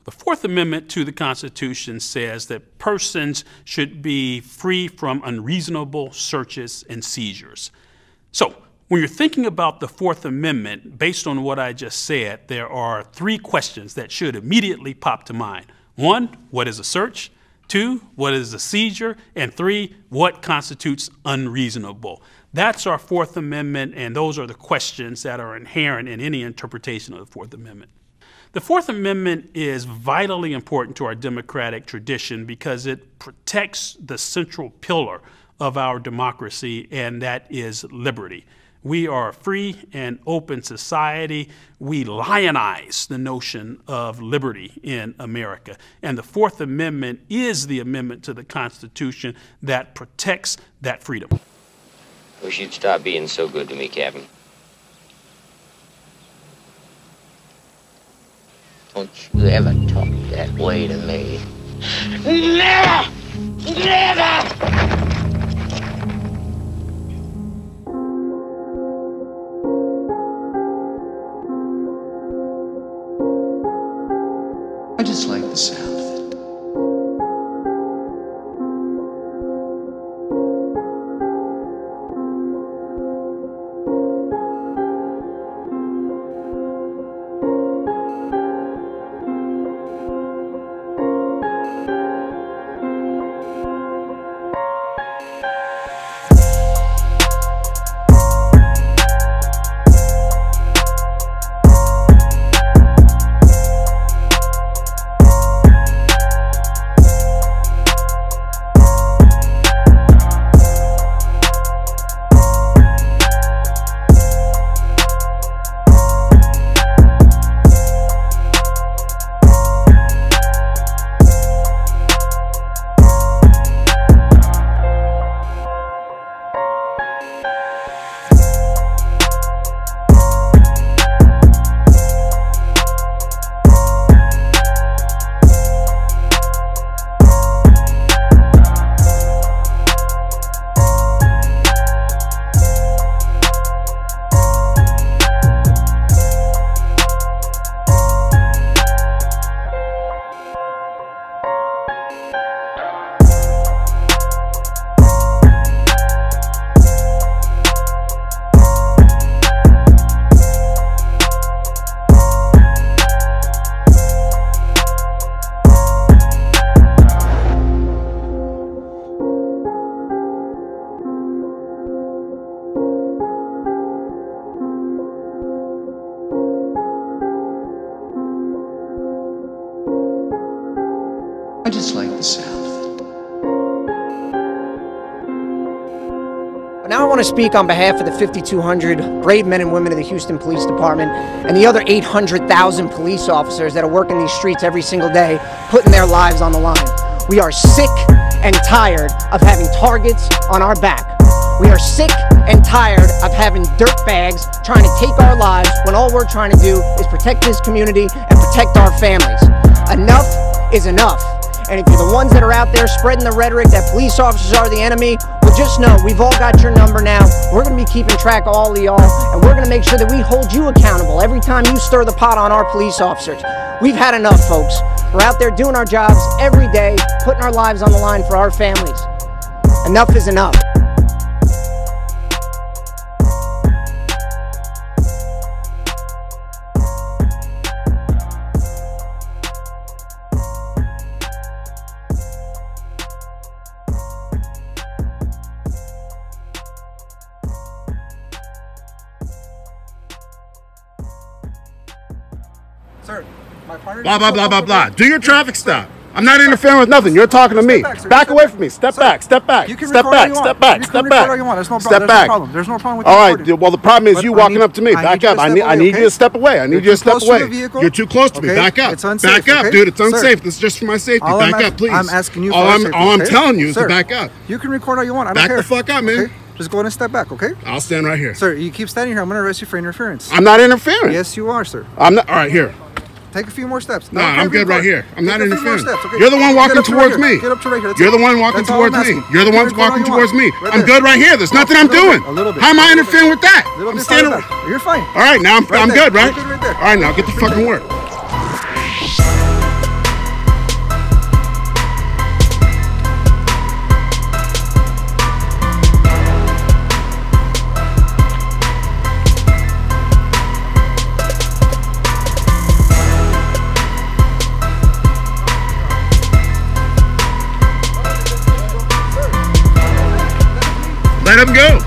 The Fourth Amendment to the Constitution says that persons should be free from unreasonable searches and seizures. So, when you're thinking about the Fourth Amendment, based on what I just said, there are three questions that should immediately pop to mind. One, what is a search? Two, what is a seizure? And three, what constitutes unreasonable? That's our Fourth Amendment, and those are the questions that are inherent in any interpretation of the Fourth Amendment. The Fourth Amendment is vitally important to our democratic tradition because it protects the central pillar of our democracy, and that is liberty. We are a free and open society. We lionize the notion of liberty in America. And the Fourth Amendment is the amendment to the Constitution that protects that freedom. Wish you'd stop being so good to me, Captain. Don't you ever talk that way to me. Never! Never! I just like the sound of it. I just like the sound of it. Now I want to speak on behalf of the 5,200 brave men and women of the Houston Police Department and the other 800,000 police officers that are working these streets every single day, putting their lives on the line. We are sick and tired of having targets on our back. We are sick and tired of having dirtbags trying to take our lives when all we're trying to do is protect this community and protect our families. Enough is enough. And if you're the ones that are out there spreading the rhetoric that police officers are the enemy, well, just know we've all got your number now. We're going to be keeping track of all of y'all, and we're going to make sure that we hold you accountable every time you stir the pot on our police officers. We've had enough, folks. We're out there doing our jobs every day, putting our lives on the line for our families. Enough is enough. Sir, my partner... Blah, blah, blah, blah, blah. Do your traffic stop. I'm not interfering with nothing. You're talking to me. Back away from me. Step back. Step back. Step back. Step back. Step back. Step back. There's no problem with all right. Well, the problem is you walking up to me. Back up. I need you to step away. I need you to step away. You're too close to me. Back up. Back up, dude. It's unsafe. This is just for my safety. Back up, please. I'm asking you. All I'm telling you is to back up. You can record all you want. I don't care. Back the fuck up, man. Just go ahead and step back, okay? I'll stand right here. Sir, you keep standing here. I'm going to arrest you for interference. I'm not interfering. Yes, you are, sir. I'm not. All right, here. Take a few more steps. No, I'm good right here. I'm not interfering. Steps, okay? You're the one walking towards me. Get up to right here. You're the one walking towards me. You're the one walking towards me. I'm good right here. There's nothing I'm doing. How am I interfering with that? I'm standing. You're fine. All right, now I'm good, right? All right, now get to fucking work. Let him go.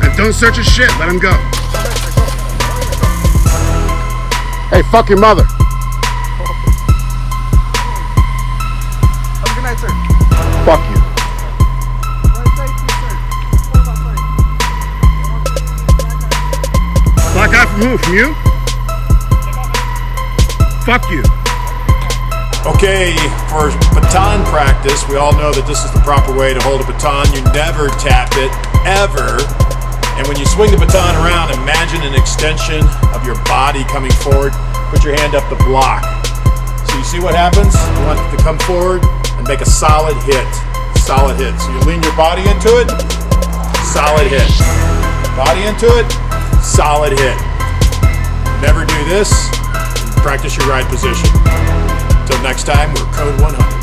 And don't search his shit. Let him go. Hey, fuck your mother. Have a good night, sir. Fuck you. Black eye from who? From you? Fuck you. Okay, for baton practice, we all know that this is the proper way to hold a baton. You never tap it, ever. And when you swing the baton around, imagine an extension of your body coming forward. Put your hand up the block. So you see what happens? You want it to come forward and make a solid hit. Solid hit. So you lean your body into it, solid hit. Body into it, solid hit. Never do this, and practice your right position. Until next time, we're Code 100.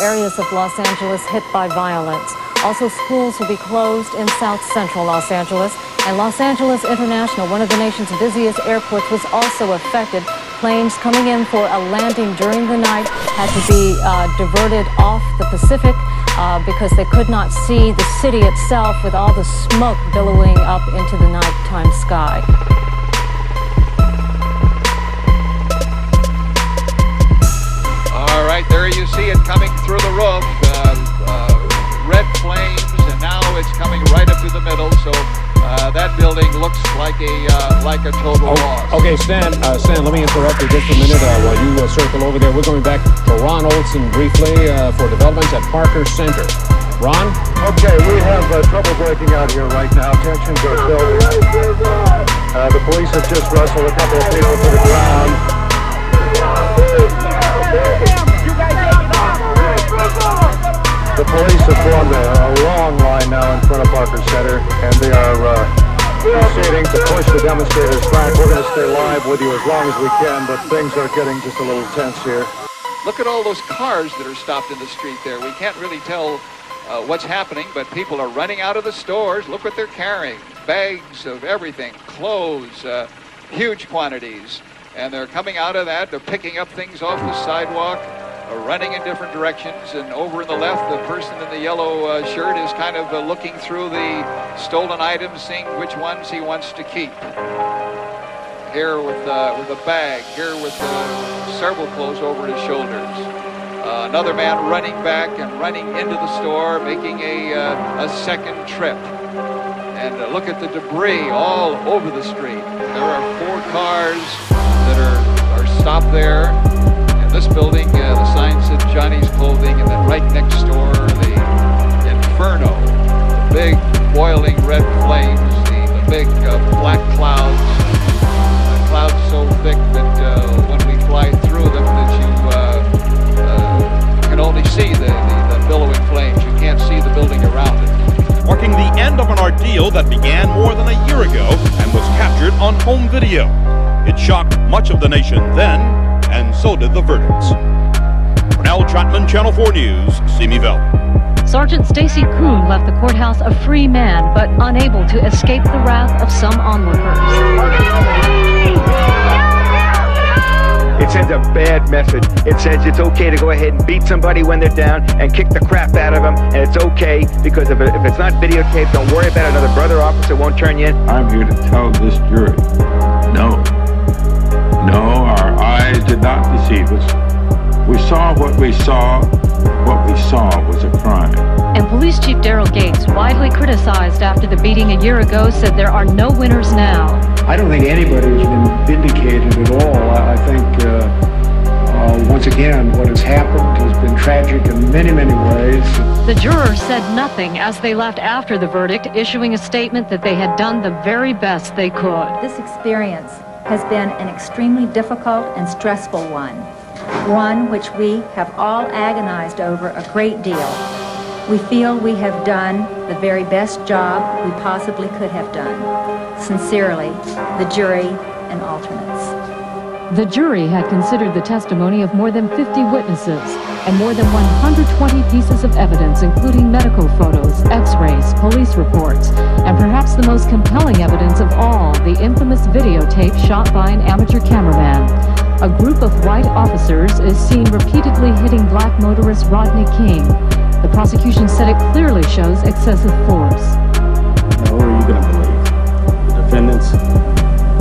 Areas of Los Angeles hit by violence. Also, schools will be closed in South Central Los Angeles. And Los Angeles International, one of the nation's busiest airports, was also affected. Planes coming in for a landing during the night had to be diverted off the Pacific because they could not see the city itself with all the smoke billowing up into the nighttime sky. All right, there you see it coming through the roof, red flames, and now it's coming right up to the middle. So that building looks like a total loss. Okay, Stan, let me interrupt you just a minute while you circle over there. We're going back to Ron Olson briefly for developments at Parker Center. Ron? Okay, we have trouble breaking out here right now. Tensions are building. The police have just wrestled a couple of people to the ground. The police have formed a long line now in front of Parker Center, and they are proceeding to push the demonstrators back. We're going to stay live with you as long as we can, but things are getting just a little tense here. Look at all those cars that are stopped in the street there. We can't really tell what's happening, but people are running out of the stores. Look what they're carrying. Bags of everything, clothes, huge quantities. And they're coming out of that. They're picking up things off the sidewalk, running in different directions. And over in the left, the person in the yellow shirt is kind of looking through the stolen items, seeing which ones he wants to keep. Here with a bag, here with several clothes over his shoulders. Another man running back and running into the store, making a second trip. And look at the debris all over the street. There are 4 cars that are stopped there. In this building, the sign said Johnny's Clothing, and then right next door, the Inferno. The big boiling red flames, the big black clouds. The clouds so thick that when we fly through them that you can only see the billowing flames. You can't see the building around it. Marking the end of an ordeal that began more than a year ago and was captured on home video. It shocked much of the nation then, and so did the verdicts. Pernell Trotman, Channel 4 News, Simi Valley. Sergeant Stacy Kuhn left the courthouse a free man, but unable to escape the wrath of some onlookers. It sends a bad message. It says it's okay to go ahead and beat somebody when they're down and kick the crap out of them, and it's okay because if it's not videotaped, don't worry about it. Another brother officer won't turn you in. I'm here to tell this jury, no, our eyes did not deceive us. We saw what we saw. What we saw was a crime. And Police Chief Daryl Gates, widely criticized after the beating a year ago, said there are no winners now. I don't think anybody has been vindicated at all. I think, once again, what has happened has been tragic in many, many ways. The jurors said nothing as they left after the verdict, issuing a statement that they had done the very best they could. This experience has been an extremely difficult and stressful one which we have all agonized over a great deal. We feel we have done the very best job we possibly could have done. Sincerely, the jury and alternates. The jury had considered the testimony of more than 50 witnesses and more than 120 pieces of evidence, including medical photos, x-rays, police reports, and perhaps the most compelling evidence of all, the infamous videotape shot by an amateur cameraman. A group of white officers is seen repeatedly hitting black motorist Rodney King. The prosecution said it clearly shows excessive force. Now, who are you going to believe? The defendants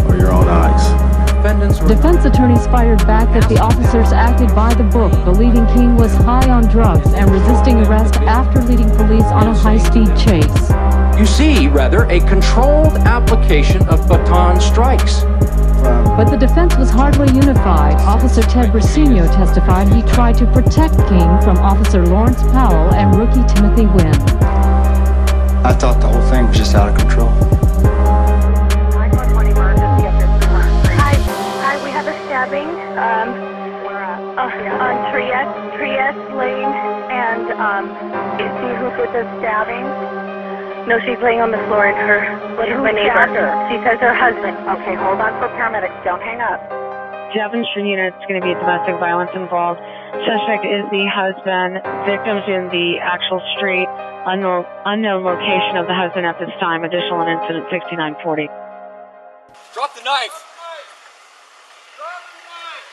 or your own eyes? Defense attorneys fired back that the officers acted by the book, believing King was high on drugs and resisting arrest after leading police on a high-speed chase. You see, rather, a controlled application of baton strikes. But the defense was hardly unified. Officer Ted Brasino testified he tried to protect King from Officer Lawrence Powell and rookie Timothy Wynn. I thought the whole thing was just out of control. On Trieste Lane, and you see who did the stabbing? No, she's laying on the floor, and she's my neighbor. She says her husband. Okay, hold on for paramedics. Don't hang up. Devonshire unit, it's going to be domestic violence involved. Suspect is the husband. Victims in the actual street. Unknown location of the husband at this time. Additional on incident 6940. Drop the knife.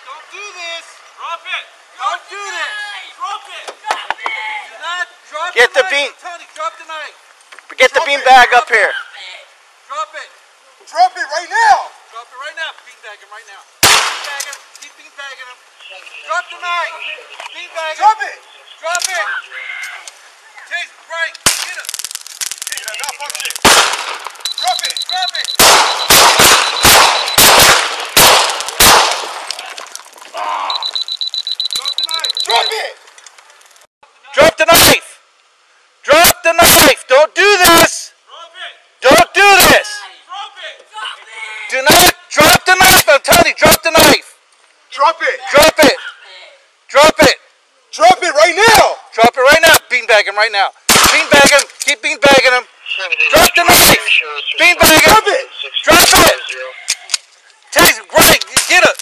Don't do this! Drop it! Do not drop Get the bean. Tony, drop the knife. Get the bean bag up here. Drop it. Drop it right now. Drop it right now. Bean bag him right now. Bean bag him. Keep bean bagging him. Drop the knife. Bean bag him. Drop it. Drop it. Chase, right. Get him. Drop it. Drop it. Drop it! Drop the knife! Drop the knife! Don't do this! Don't do this! Do not drop the knife! I'm telling you, drop the knife! Drop it! Drop it! Drop it! Drop it right now! Drop it right now! Beanbag him right now! Beanbag him! Keep beanbagging him! Drop the knife! Beanbag him! Drop it! Drop it! Tase, right! Get it!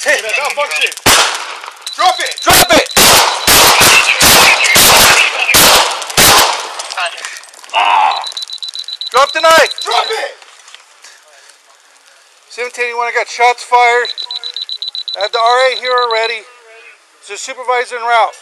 Malfunction! Drop it! Drop it! Drop the knife! Drop it! 1781, I got shots fired. I have the RA here already. It's a supervisor en route.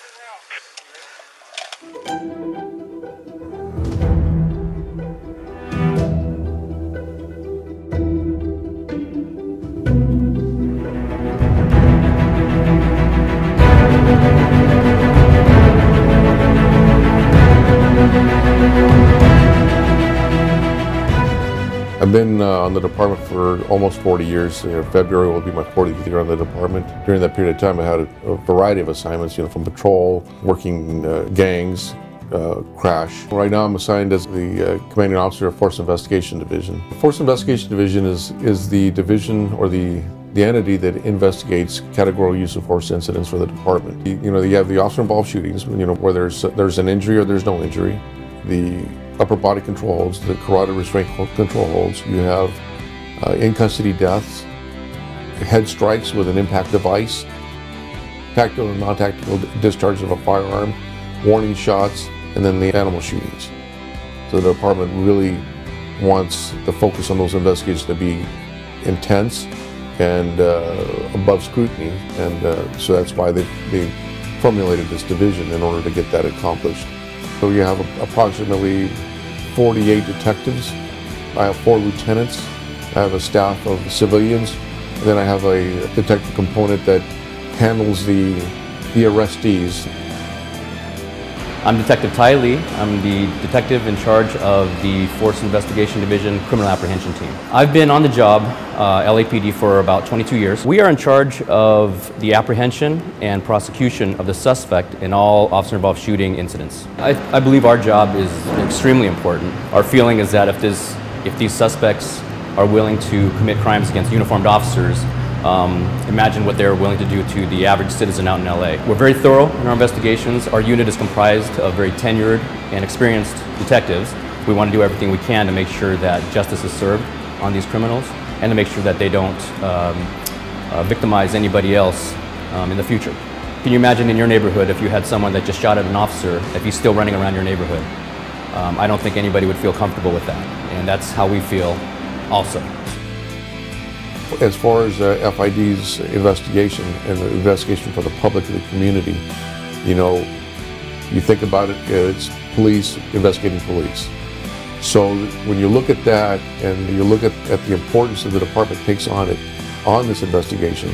I've been on the department for almost 40 years. February will be my 40th year on the department. During that period of time, I had a variety of assignments, from patrol, working gangs, crash. Right now, I'm assigned as the commanding officer of Force Investigation Division. The Force Investigation Division is the division or the entity that investigates categorical use of force incidents for the department. You have the officer-involved shootings, where there's an injury or there's no injury. The upper body control holds, the carotid restraint control holds. You have in-custody deaths, head strikes with an impact device, tactical and non-tactical discharge of a firearm, warning shots, and then the animal shootings. So the department really wants the focus on those investigations to be intense and above scrutiny, and so that's why they formulated this division in order to get that accomplished. So you have approximately 48 detectives. I have 4 lieutenants. I have a staff of civilians. And then I have a detective component that handles the arrestees. I'm Detective Ty Lee. I'm the detective in charge of the Force Investigation Division Criminal Apprehension Team. I've been on the job, LAPD, for about 22 years. We are in charge of the apprehension and prosecution of the suspect in all officer-involved shooting incidents. I believe our job is extremely important. Our feeling is that if these suspects are willing to commit crimes against uniformed officers, imagine what they're willing to do to the average citizen out in LA. We're very thorough in our investigations. Our unit is comprised of very tenured and experienced detectives. We want to do everything we can to make sure that justice is served on these criminals and to make sure that they don't victimize anybody else in the future. Can you imagine in your neighborhood if you had someone that just shot at an officer, if he's still running around your neighborhood? I don't think anybody would feel comfortable with that, and that's how we feel also. As far as FID's investigation and the investigation for the public and the community, you know, you think about it, it's police investigating police. So when you look at that and you look at the importance that the department takes on this investigation,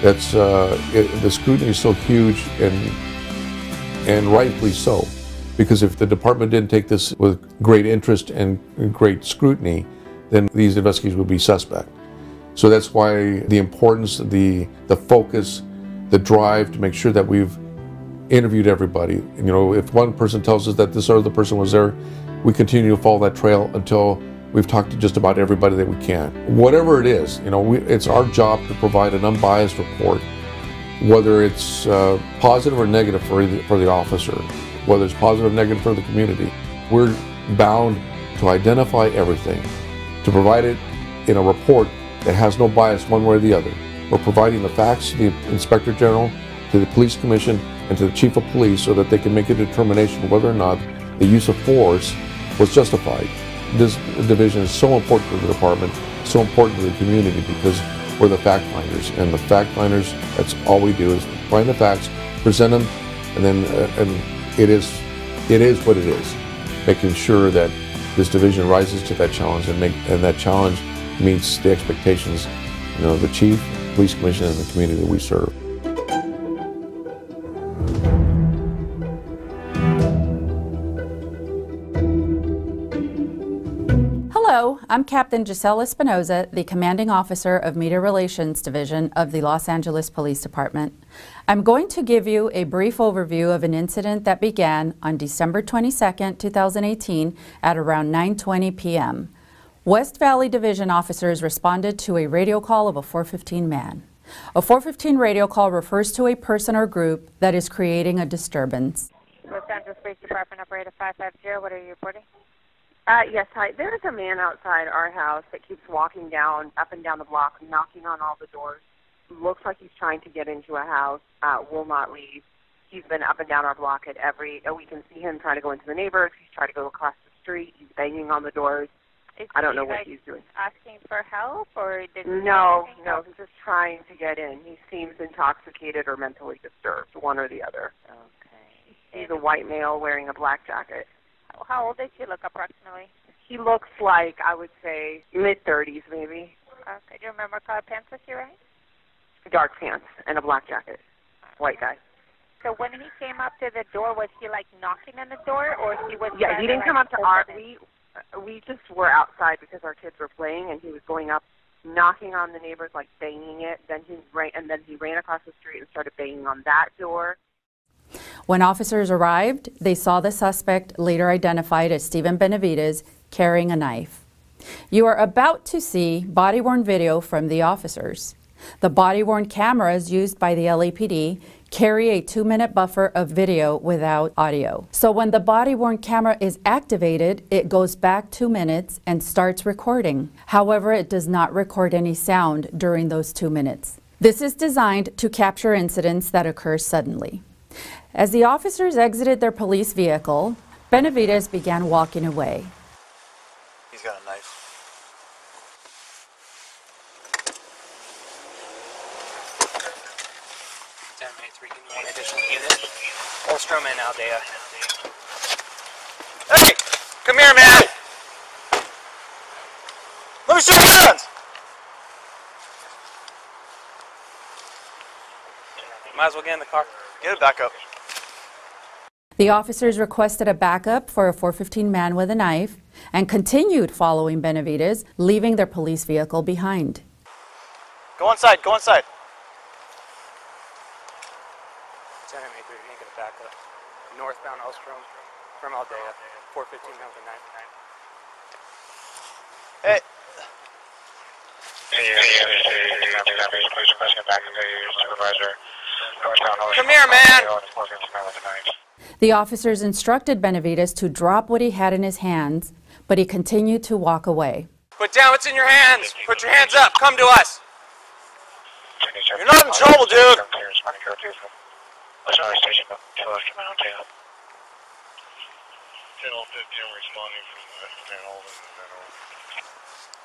that's the scrutiny is so huge, and rightfully so, because if the department didn't take this with great interest and great scrutiny, then these investigations would be suspect. So that's why the importance, the focus, the drive to make sure that we've interviewed everybody. You know, if one person tells us that this other person was there, we continue to follow that trail until we've talked to just about everybody that we can. Whatever it is, you know, it's our job to provide an unbiased report, whether it's positive or negative for the officer, whether it's positive or negative for the community. We're bound to identify everything, to provide it in a report that has no bias one way or the other. We're providing the facts to the Inspector General, to the Police Commission, and to the Chief of Police so that they can make a determination whether or not the use of force was justified. This division is so important to the department, so important to the community, because we're the fact finders, and the fact finders, that's all we do is find the facts, present them, and then it is what it is, making sure that this division rises to that challenge and that challenge meets the expectations, you know, the Chief, Police Commission, and the community that we serve. Hello, I'm Captain Giselle Espinoza, the Commanding Officer of Media Relations Division of the Los Angeles Police Department. I'm going to give you a brief overview of an incident that began on December 22, 2018 at around 9:20 p.m. West Valley Division officers responded to a radio call of a 415 man. A 415 radio call refers to a person or group that is creating a disturbance. Los Angeles Police Department Operator 550, what are you reporting? Yes, hi. There's a man outside our house that keeps walking up and down the block, knocking on all the doors. Looks like he's trying to get into a house, will not leave. He's been up and down our block we can see him trying to go into the neighbors. He's trying to go across the street. He's banging on the doors. I don't know what he's doing. Asking for help, or No, he's just trying to get in. He seems intoxicated or mentally disturbed, one or the other. Okay. He's a white male wearing a black jacket. How old does he look approximately? He looks like, I would say, mid-30s maybe. Okay. Do you remember color pants was he wearing? Dark pants and a black jacket. White guy. So when he came up to the door, was he like knocking on the door, or he was? Yeah, he didn't come up to our. We just were outside because our kids were playing, and he was going up, knocking on the neighbors, like banging it. Then he ran across the street and started banging on that door. When officers arrived, they saw the suspect, later identified as Stephen Benavides, carrying a knife. You are about to see body-worn video from the officers. The body-worn cameras used by the LAPD carry a 2-minute buffer of video without audio. So when the body-worn camera is activated, it goes back 2 minutes and starts recording. However, it does not record any sound during those 2 minutes. This is designed to capture incidents that occur suddenly. As the officers exited their police vehicle, Benavides began walking away. He's got a knife. One additional unit. Ostrom and Aldea. Hey! Come here, man! Let me see your hands! Might as well get in the car. Get it back up. The officers requested a backup for a 415 man with a knife and continued following Benavides, leaving their police vehicle behind. Go inside, go inside. Northbound Ostrom from Aldea, 415 man with a knife. Hey. Come here, man! The officers instructed Benavides to drop what he had in his hands, but he continued to walk away. Put down what's in your hands! Put your hands up! Come to us! You're not in trouble, dude.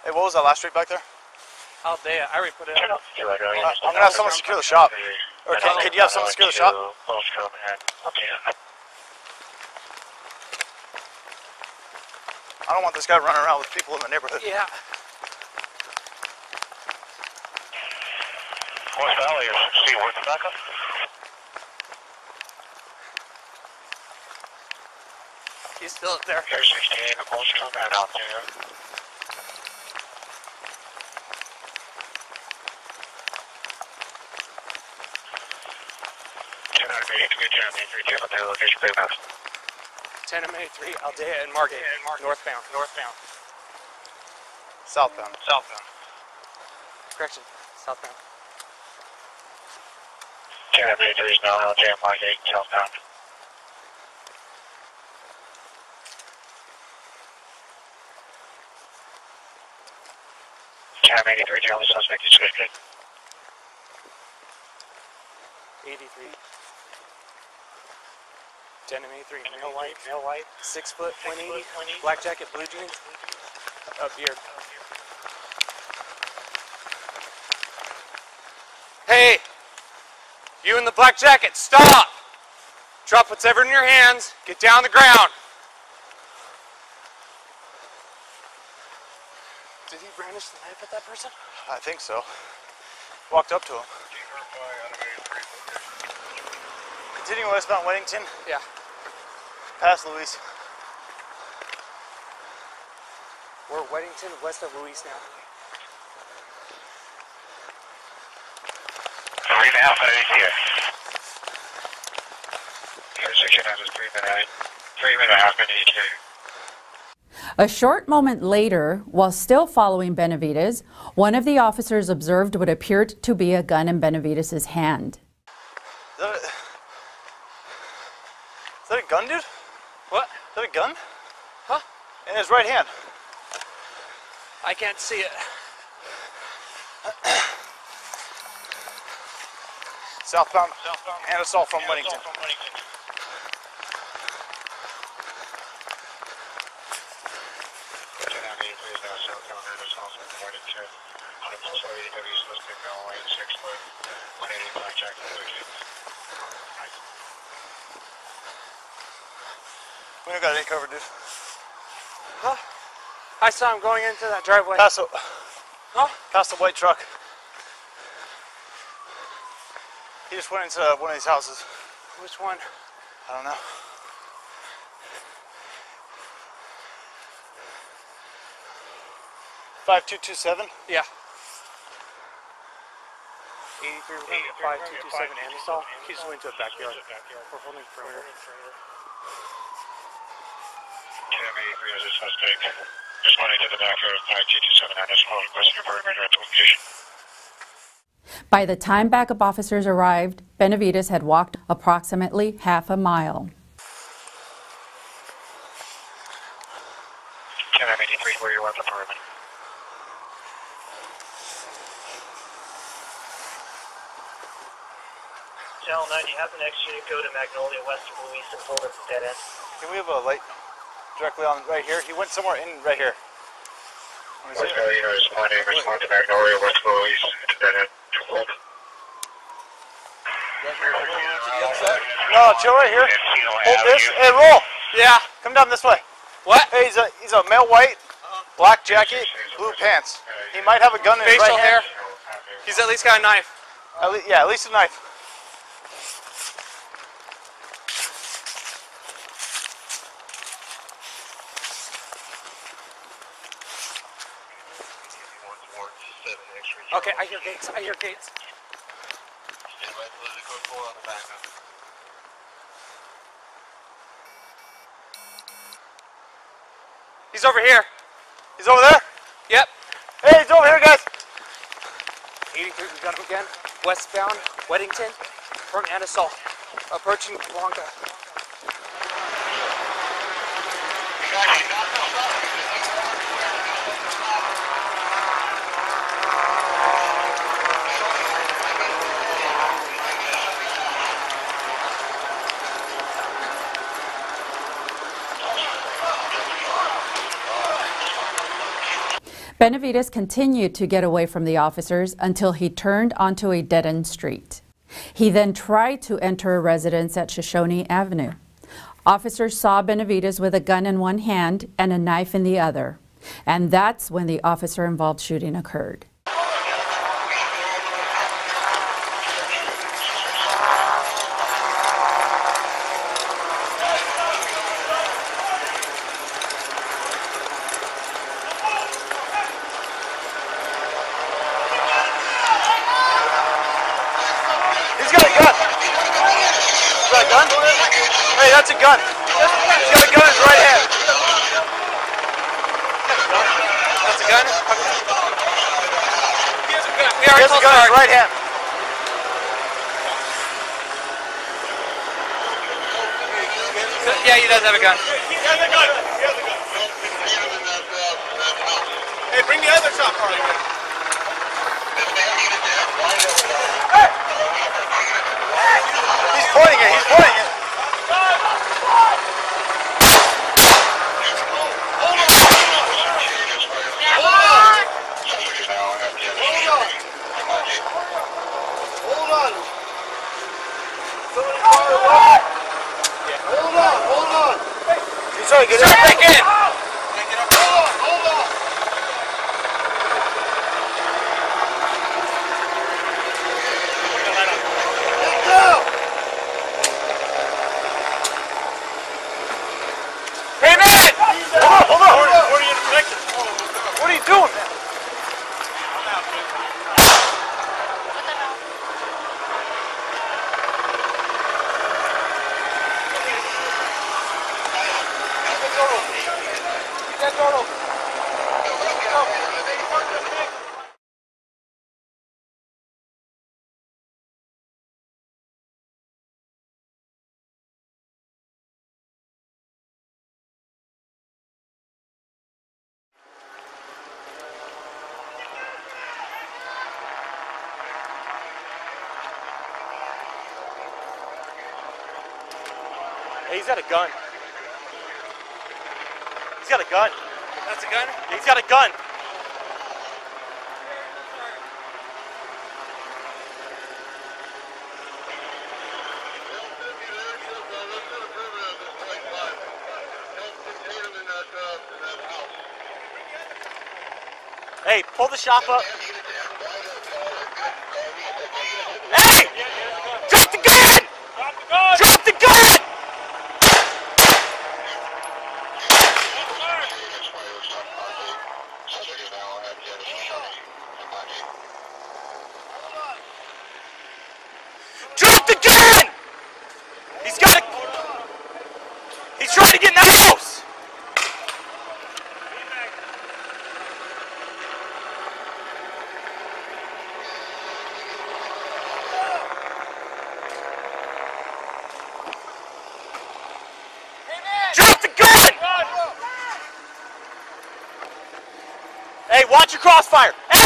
Hey, what was that last street back there? Aldea. I already put it up. I'm gonna have someone secure the shop. Or can you have someone secure the shop? I don't want this guy running around with people in the neighborhood. Yeah. West Valley or 16, where's the backup? He's still up there. Here's 16, the pulse combat out there. Location, clear maps. 10 and 3, Aldea and Margate. Northbound. Southbound. Correction, southbound. 10 and 3 is now Aldea and Margate, southbound. Cab 83, the only suspect is suspect. 83. 10 and 3, male white, 6 foot, 180, black jacket, blue jeans, a beard. Hey, you in the black jacket, stop! Drop whatever in your hands, get down on the ground. Did he brandish the knife at that person? I think so. Walked up to him. Continuing westbound Weddington. Yeah. Past Louise. We're Weddington, west of Louise now. 3.5 minutes here. Intersection has a 3.5 minute ETA. A short moment later, while still following Benavides, one of the officers observed what appeared to be a gun in Benavides' hand. Is that a gun, dude? What? Is that a gun? Huh? In his right hand. I can't see it. Southbound and assault from Weddington. We don't got any cover, dude. Huh? I saw him going into that driveway. Past the white truck. He just went into one of these houses. Which one? I don't know. $5227? Yeah. 83, 5227 Anderson. He just went to a backyard. We're holding perimeter. 1083 is a suspect. Responding to the backyard of 5227 Anderson, requesting a perimeter at the location. By the time backup officers arrived, Benavides had walked approximately half a mile. 1083, where you left the perimeter. Channel 9, you have an extra unit go to Magnolia, west of Louise, and hold at the dead end. Can we have a light directly on right here? He went somewhere in right here. West Valley, respond to Magnolia, west of Louise, to dead end. Hold. No, chill right here. Hold this. Hey, roll. Yeah. Come down this way. What? Hey, he's a male white, black jacket, blue pants. He might have a gun in his right hair. hand. He's at least got a knife. At least a knife. Okay, I hear gates. He's over here. He's over there? Yep. Hey, he's over here, guys. 83, we got him again. Westbound, Weddington, from and assault. Approaching Blanca. Benavides continued to get away from the officers until he turned onto a dead-end street. He then tried to enter a residence at Shoshone Avenue. Officers saw Benavides with a gun in one hand and a knife in the other, and that's when the officer-involved shooting occurred. Hey, that's a gun. He's got a gun in his right hand. That's a gun? He has a gun. He has a gun in his right hand. Yeah, he does have a gun. He has a gun. He has a gun. Hey, bring the other top part. He's pointing it. He's pointing it. Hold on. He's trying to get back in. Hold on. Get down. Hey, man! Hold on. What are you connected? What are you doing, man? Hey, he's got a gun. He's got a gun. That's a gun? He's got a gun. Hey, pull the shop up. Hey! Drop the gun! Drop the gun! Drop the gun! He's trying to get in the house! Drop the gun! Hey, watch your crossfire! Hey!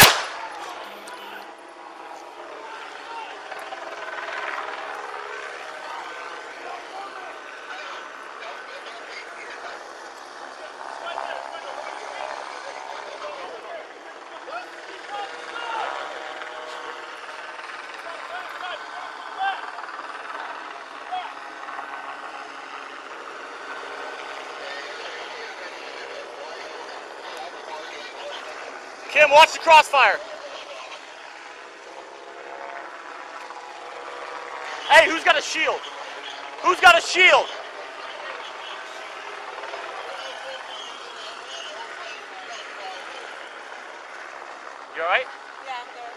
Kim, watch the crossfire. Hey, who's got a shield? Who's got a shield? You all right? Yeah, I'm good.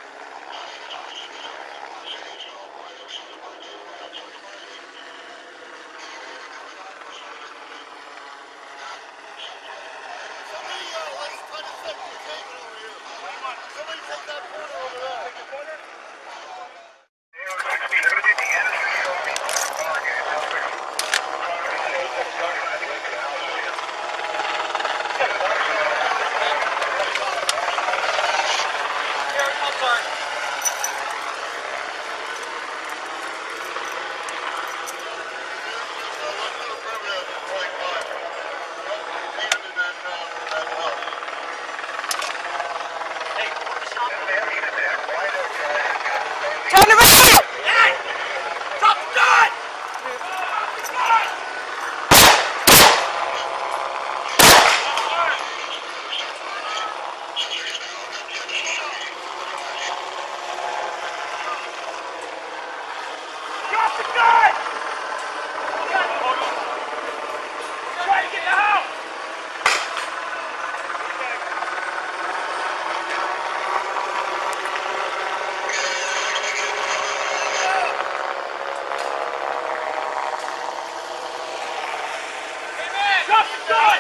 Drop the gun!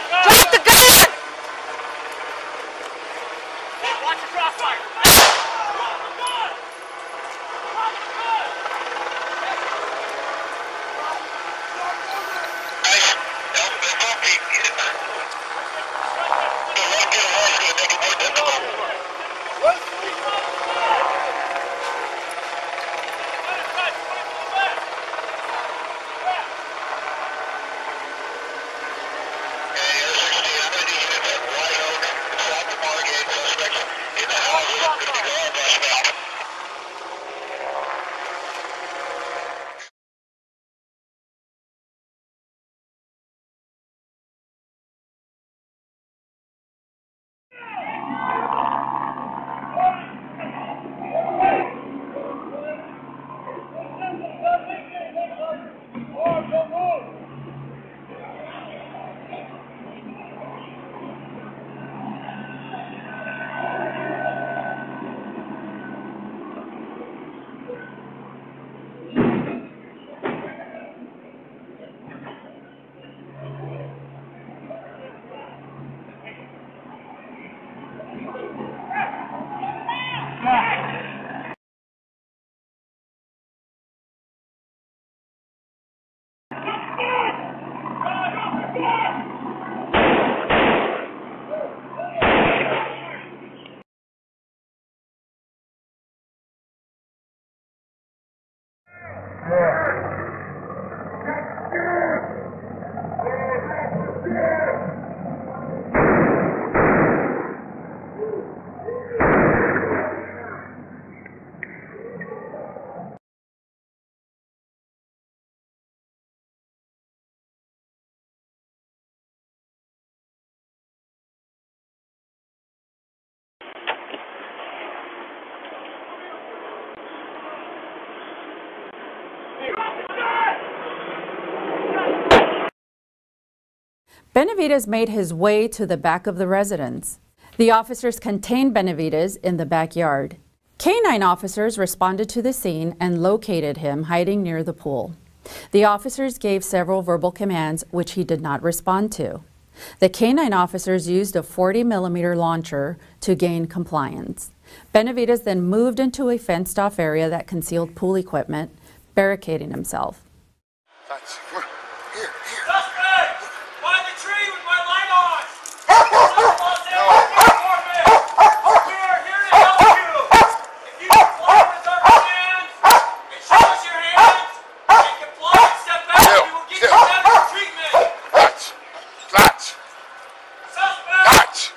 Watch your crossfire. Benavidez made his way to the back of the residence. The officers contained Benavidez in the backyard. Canine officers responded to the scene and located him hiding near the pool. The officers gave several verbal commands which he did not respond to. The canine officers used a 40mm launcher to gain compliance. Benavidez then moved into a fenced-off area that concealed pool equipment, barricading himself. Suspect! By the tree with my light on! We are here to help you! If you comply with our commands and show us your hands and comply and step back, we will get you medical treatment! Suspect!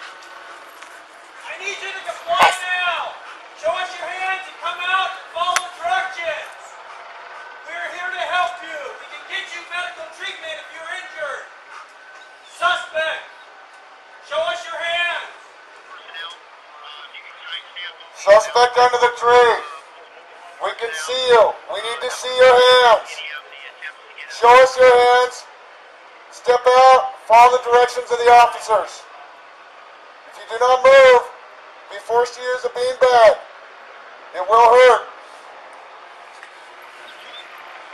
I need you to comply now! Show us your hands and come out and follow the directions! We are here to help you! We can get you medical treatment if you're injured! Suspect! Show us your hands! Suspect under the tree. We can see you. We need to see your hands. Show us your hands. Step out. Follow the directions of the officers. If you do not move, be forced to use a beanbag. It will hurt.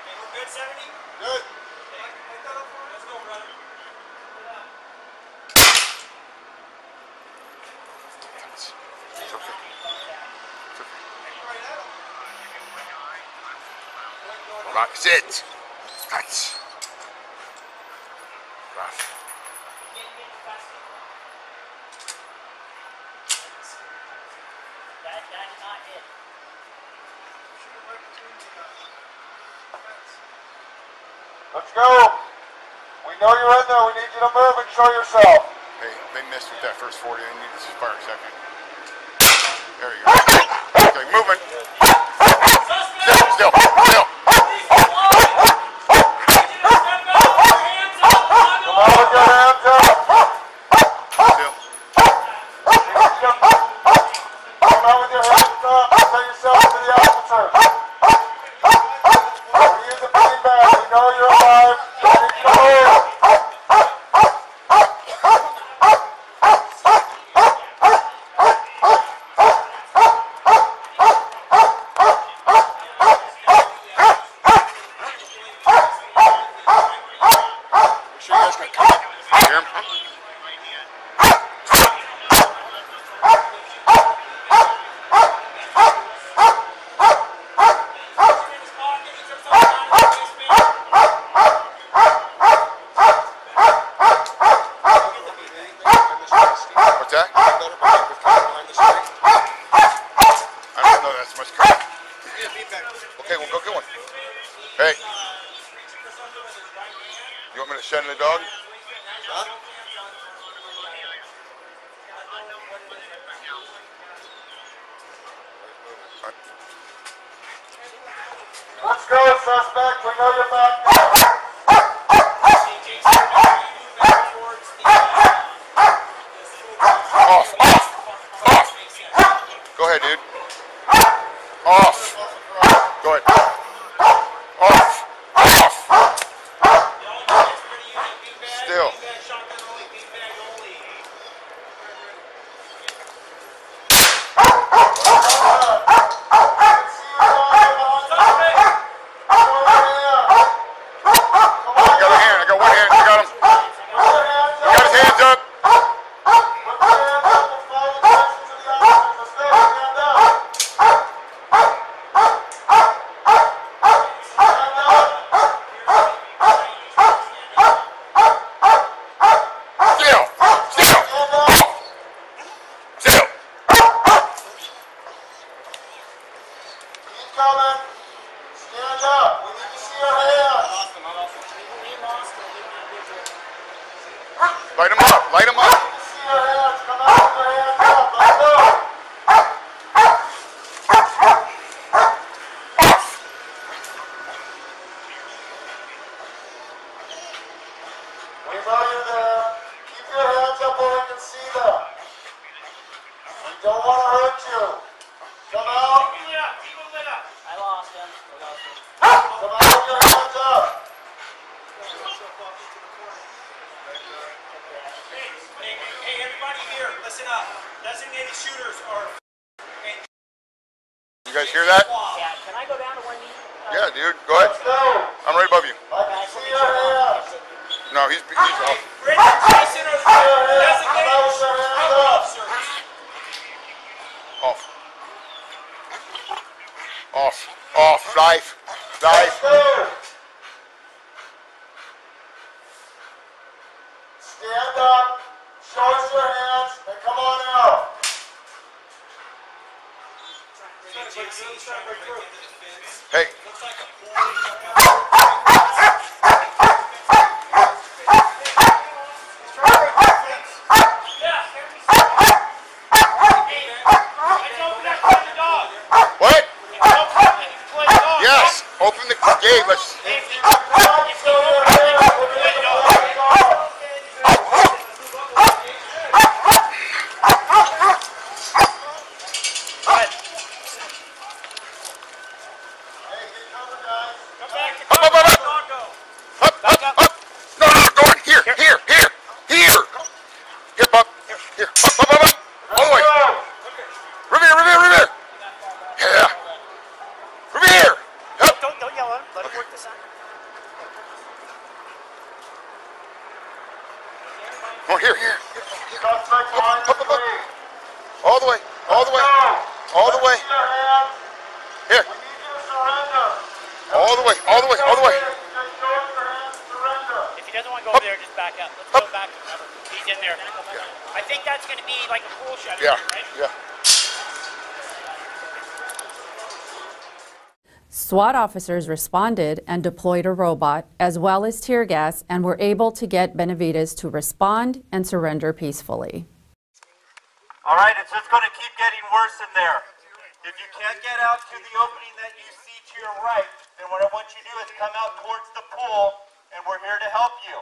We're good, 70? Good. Let's go, brother. That's it. That's rough. That did not hit. Let's go. We know you're in there. We need you to move and show yourself. Hey, they missed with that first 40. They need to fire a second. There you go. Okay, moving. Still. Hear him? What's that? I don't know that's much crap. Okay, we'll go get one. Hey. You want me to send the dog? Huh? Let's go, suspect. We know you're back. Off. Go ahead, dude. Off. Go ahead. Off. Still. Coming. Stand up. We need to see your hands. Light him up. Light him up. We need to see your hands. Come out with your hands up. Let's go. We know you're there. Keep your hands up where we can see them. We don't want to hurt you. Come out. I lost him. Come out with your hands up. Hey, everybody here, listen up. Designated shooters are... You guys hear that? Yeah, can I go down to one of these? Yeah, dude. Go ahead. I'm right above you. I can see your hands. No, he's off. Rich and Jason are designated officers. Off. Off. Off. Drive. Drive. Stand up. Show us your hands and come on out. Hey. What? Yes. Open the gate. Let's. Oh, here. All the way. All the way. All the way. Here. All the way. All the way. All the way. If he doesn't want to go over there, just back up. Let's go back. He's in there. I think that's going to be like a pool shot. Yeah. Right? Yeah. SWAT officers responded and deployed a robot as well as tear gas and were able to get Benavides to respond and surrender peacefully. All right, it's just going to keep getting worse in there. If you can't get out to the opening that you see to your right, then what I want you to do is come out towards the pool, and we're here to help you.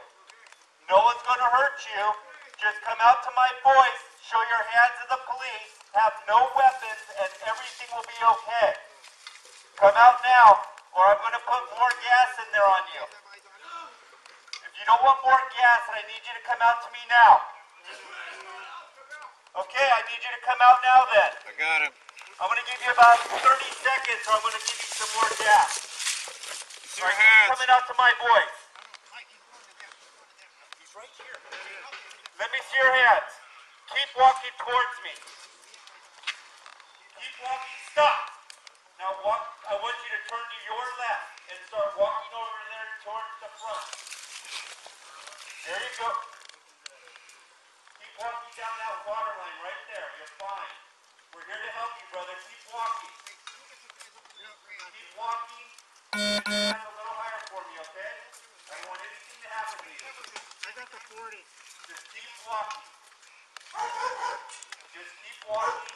No one's going to hurt you. Just come out to my voice, show your hands to the police, have no weapons, and everything will be okay. Come out now, or I'm going to put more gas in there on you. If you don't want more gas, I need you to come out to me now. Okay, I need you to come out now then. I got him. I'm going to give you about 30 seconds, or I'm going to give you some more gas. Your hands. Coming out to my voice. He's right here. Let me see your hands. Keep walking towards me. Keep walking. Stop. Now walk. I want you to turn to your left and start walking over there towards the front. There you go. Keep walking down that water line right there. You're fine. We're here to help you, brother. Keep walking. Keep walking. Keep your hands a little higher for me, okay? I don't want anything to happen to you. I got the 40. Just keep walking. Just keep walking.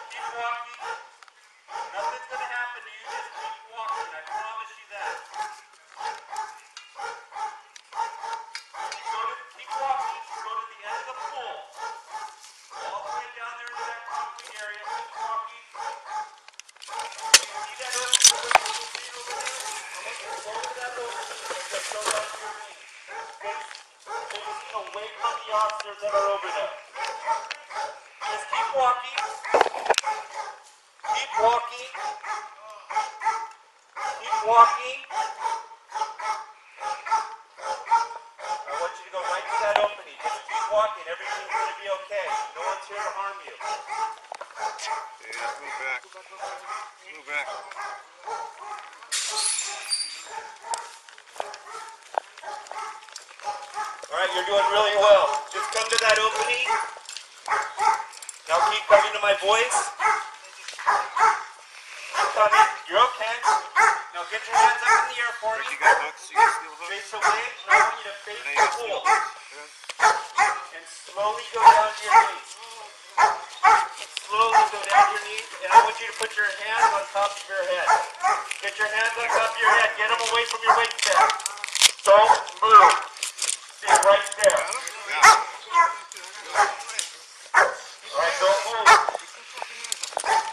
Keep walking. Nothing's going to happen to you. Just keep walking. I promise you that. Keep walking. Go to the end of the pool. All the way down there to that concrete area. Keep walking. See that over there? I want you to go to that over and just go down to your knee. Facing away from the officers that are over there. Just keep walking. Keep walking. Keep walking. I want you to go right to that opening. Just keep walking. Everything's going to be okay. No one's here to harm you. Yeah, just move back. Move back. All right, you're doing really well. Just come to that opening. Now keep coming to my voice. Keep coming. You're okay. Now get your hands up in the air for me. Face away. Now I want you to face the pool. And slowly go down to your knees. Slowly go down to your knees. And I want you to put your hands on top of your head. Get your hands on top of your head. Get them away from your waistband. Don't move. Stay right there. Alright, don't move.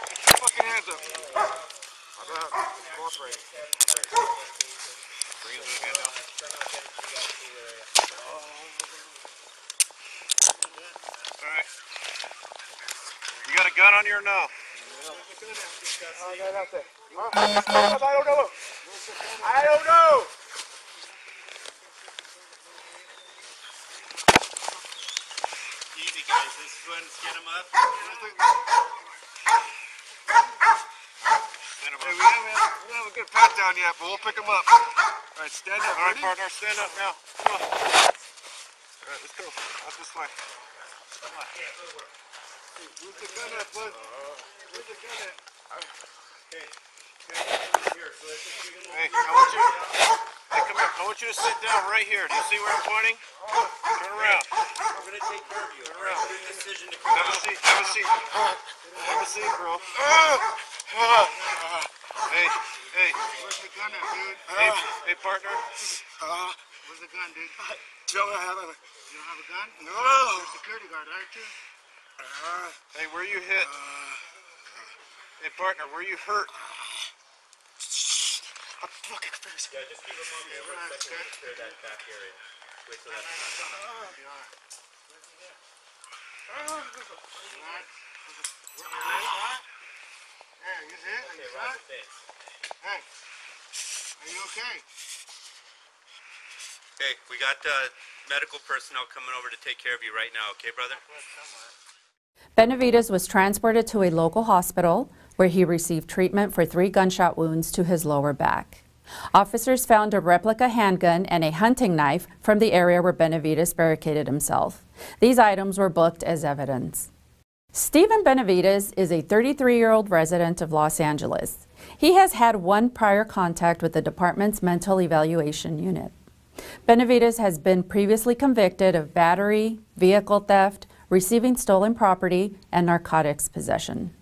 Get your fucking hands up. How about cooperate? Bring his hand down. Alright. You got a gun on you or no? I got nothing. I don't know. I don't know. Easy, guys. This is when get them up. Hey, we don't have a good pat down yet, but we'll pick them up. All right, stand up. All right, partner, stand up now. Come on. All right, let's go. Out this way. Come on. Where's the gun at, bud? Where's the gun at? Okay. Hey, I want you. Hey, come here. I want you to sit down right here. Do you see where I'm pointing? Turn around. We're going to take care of you. Turn around. Your decision to come Have a seat. Have a seat. Have a seat, bro. Hey, hey. Where's the gun at, dude? Hey, partner. Where's the gun, dude? Don't have a. You don't have a gun? No. You're a security guard, aren't you? Hey, where you hit? Hey, partner, where you hurt? I'm fucking crazy. Yeah, just keep them on me. We're going to clear that back area. Wait till that's done. Hey, you hit? Are you shot? Hey, are you okay? Okay, we got medical personnel coming over to take care of you right now, okay, brother? Benavides was transported to a local hospital where he received treatment for 3 gunshot wounds to his lower back. Officers found a replica handgun and a hunting knife from the area where Benavides barricaded himself. These items were booked as evidence. Stephen Benavides is a 33-year-old resident of Los Angeles. He has had 1 prior contact with the department's mental evaluation unit. Benavides has been previously convicted of battery, vehicle theft, receiving stolen property, and narcotics possession.